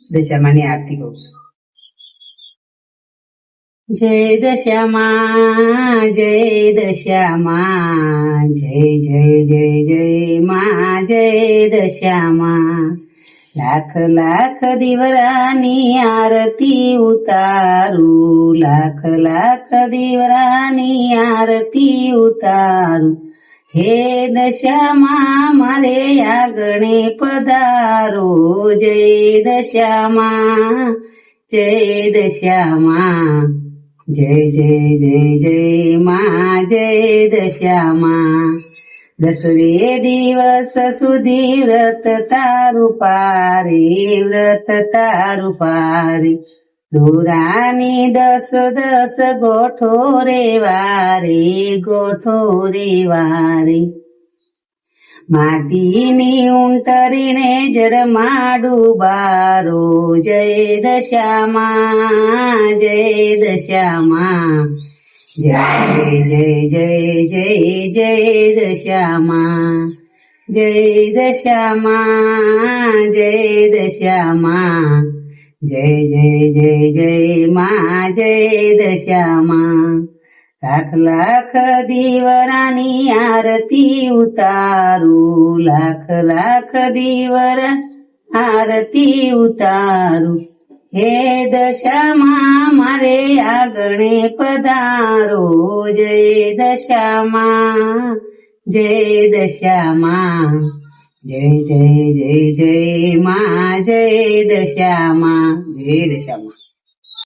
દશામાની આરતી કહું છું. જય દશામાં જય દશામાં જય જય જય જય માં જય દશામાં લાખ લાખ દીવરાની આરતી ઉતારું લાખ લાખ દીવરાની આરતી ઉતારું હે દશામાં મારે આગણે પધારો જય દશામાં જય દશામાં જય જય જય જય માં જય દશામાં 10 દિવસ સુધી વ્રત તારું પારે દોરાની 10 ગોઠો રે વારે માટીની ઉંટરીને જરમાડું બારો જય દશામાં જય દશામાં જય જય જય જય જય દશામાં જય દશામાં જય દશામાં જય જય જય જય માં જય દશામાં લાખ લાખ દીવરાની આરતી ઉતારું લાખ લાખ દીવરા આરતી ઉતારું હે દશામાં મારે આગણે પધારો જય દશામાં જય દશામાં જય જય જય જય માં જય દશામાં જય દશામાં.